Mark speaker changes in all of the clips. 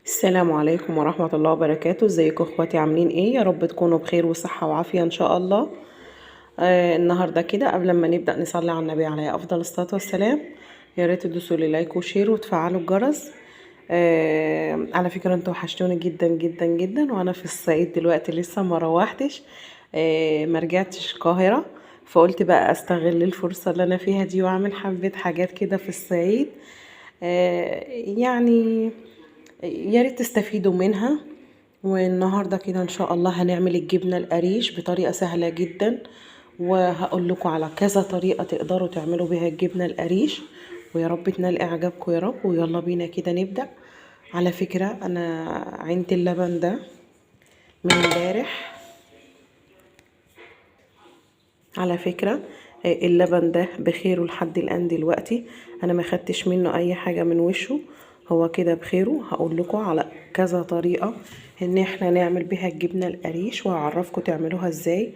Speaker 1: السلام عليكم ورحمة الله وبركاته. ازيكم اخواتي؟ عاملين ايه؟ يا رب تكونوا بخير وصحة وعافية ان شاء الله. النهاردة كده قبل ما نبدأ نصلي على النبي عليه افضل الصلاة والسلام. يا ريت تدوسوا لي لايك وشير وتفعلوا الجرس. على فكرة انتوا وحشتوني جدا جدا جدا، وانا في الصعيد دلوقتي لسه ما روحتش. ما رجعتش القاهرة، فقلت بقى استغل الفرصة اللي انا فيها دي واعمل حبة حاجات كده في الصعيد. يعني يا ريت تستفيدوا منها. والنهارده كده ان شاء الله هنعمل الجبنه القريش بطريقه سهله جدا، وهقول لكم على كذا طريقه تقدروا تعملوا بيها الجبنه القريش، ويا رب تنال اعجابكم يا رب. ويلا بينا كده نبدا. على فكره انا عينت اللبن ده من امبارح. على فكره اللبن ده بخيره لحد الان دلوقتي، انا ما خدتش منه اي حاجه من وشه، هو كده بخيره. هقول لكم على كذا طريقه ان احنا نعمل بيها الجبنه القريش، وهعرفكم تعملوها ازاي.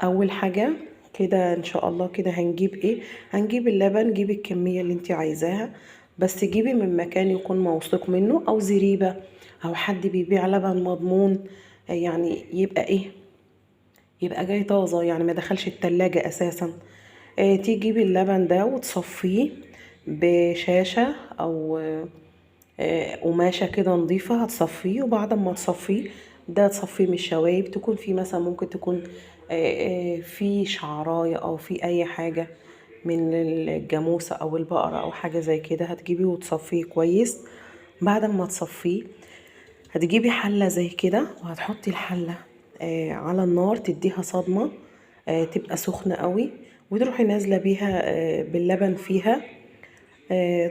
Speaker 1: اول حاجه كده ان شاء الله كده هنجيب ايه؟ هنجيب اللبن، جيبي الكميه اللي انت عايزاها، بس جيبي من مكان يكون موثوق منه، او زريبه، او حد بيبيع لبن مضمون. يعني يبقى ايه؟ يبقى جاي طازة، يعني ما دخلش التلاجة اساسا. تجيبي اللبن ده وتصفيه بشاشة او قماشة كده نظيفة، هتصفيه. وبعد ما تصفيه ده تصفيه من الشوايب، تكون في مثلا ممكن تكون في شعراية او في اي حاجة من الجاموسة او البقرة او حاجة زي كده، هتجيبيه وتصفيه كويس. بعد ما تصفيه هتجيبي حلة زي كده، وهتحطي الحلة على النار، تديها صدمة تبقى سخنة قوي، وتروحي نازلة بيها باللبن فيها.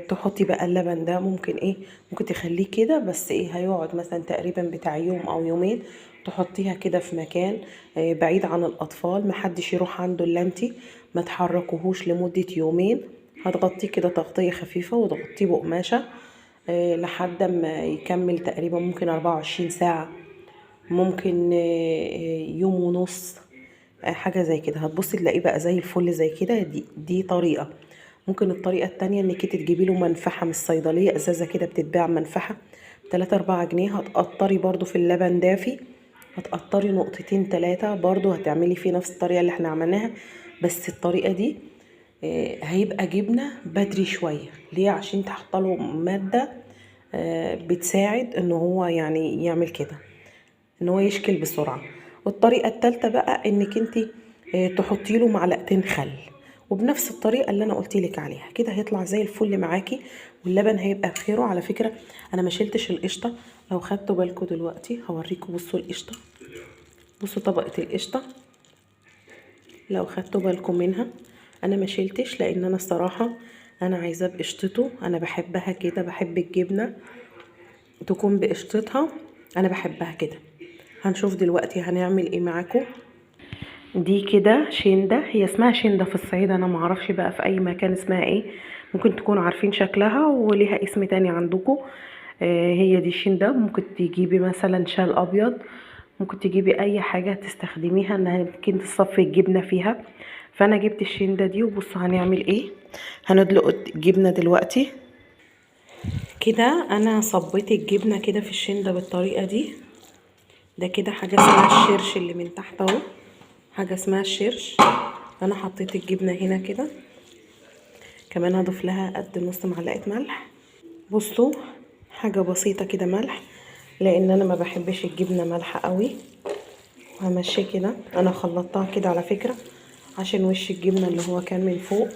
Speaker 1: تحطي بقى اللبن ده، ممكن ايه، ممكن تخليه كده بس ايه، هيقعد مثلا تقريبا بتاع يوم او يومين. تحطيها كده في مكان بعيد عن الاطفال، محدش يروح عنده الا انتي، ما تحركوهوش لمدة يومين. هتغطيه كده تغطية خفيفة، وتغطيه بقماشة لحد ما يكمل تقريبا ممكن 24 ساعة، ممكن يوم ونص، حاجة زي كده. هتبصي تلاقيه بقى زي الفل زي كده. دي طريقة. ممكن الطريقة التانية انك تجيبي له منفحة من الصيدلية، ازازة كده بتتباع منفحة 3-4 جنيه. هتقطري برضو في اللبن دافي، هتقطري نقطتين 3 برضو، هتعملي فيه نفس الطريقة اللي احنا عملناها. بس الطريقة دي هيبقى جبنة بدري شوية. ليه؟ عشان تحطله مادة بتساعد ان هو يعني يعمل كده، ان هو يشكل بسرعة. والطريقة التالتة بقى انك انت تحطي له معلقتين خل، وبنفس الطريقة اللي انا قلت لك عليها كده هيطلع زي الفل معاكي، واللبن هيبقى بخيره. على فكرة انا ما شلتش القشطة، لو خدتوا بالكم دلوقتي هوريكم. بصوا القشطة، بصوا طبقة القشطة، لو خدتوا بالكم منها انا ما شلتش، لان انا الصراحة انا عايزاه بقشطته، انا بحبها كده، بحب الجبنة تكون بقشطتها، انا بحبها كده. هنشوف دلوقتي هنعمل ايه معاكم. دي كده شندة، هي اسمها شندة في الصعيد، انا معرفش بقى في اي مكان اسمها ايه، ممكن تكونوا عارفين شكلها وليها اسم تاني عندكم. هي دي شندة. ممكن تجيبي مثلا شال ابيض، ممكن تجيبي اي حاجة تستخدميها انها ممكن تصفي الجبنة فيها. فانا جبت الشندة دي، وبصوا هنعمل ايه. هندلق الجبنة دلوقتي كده. انا صبيت الجبنة كده في الشندة بالطريقة دي. ده كده حاجة اسمها الشرش اللي من تحت اهو، حاجة اسمها الشرش. انا حطيت الجبنة هنا كده، كمان هضيف لها قد نص معلقة ملح. بصوا حاجة بسيطة كده ملح، لان انا ما بحبش الجبنة مالحة قوي. همشي كده، انا خلطتها كده على فكرة عشان وش الجبنة اللي هو كان من فوق،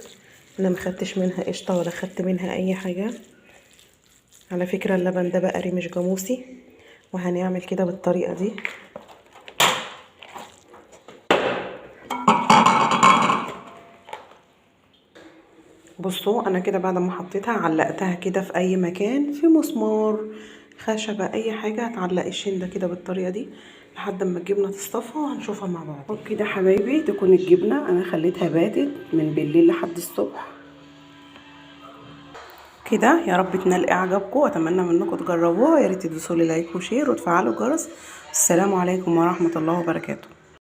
Speaker 1: انا ما خدتش منها قشطة ولا خدت منها اي حاجة. على فكرة اللبن ده بقري مش جاموسي، وهنعمل كده بالطريقة دي. بصوا انا كده بعد ما حطيتها علقتها كده في اي مكان، في مسمار، خشبة، اي حاجة، هتعلقي الشندة كده بالطريقة دي لحد ما الجبنة تصطفى، وهنشوفها مع بعض. وكده حبايبي تكون الجبنة انا خليتها باتت من بالليل لحد الصبح كده. يا رب تنال اعجابكم، واتمنى منكم تجربوها. يا ريت تدوسوا لي لايك وشير وتفعلوا الجرس. السلام عليكم ورحمة الله وبركاته.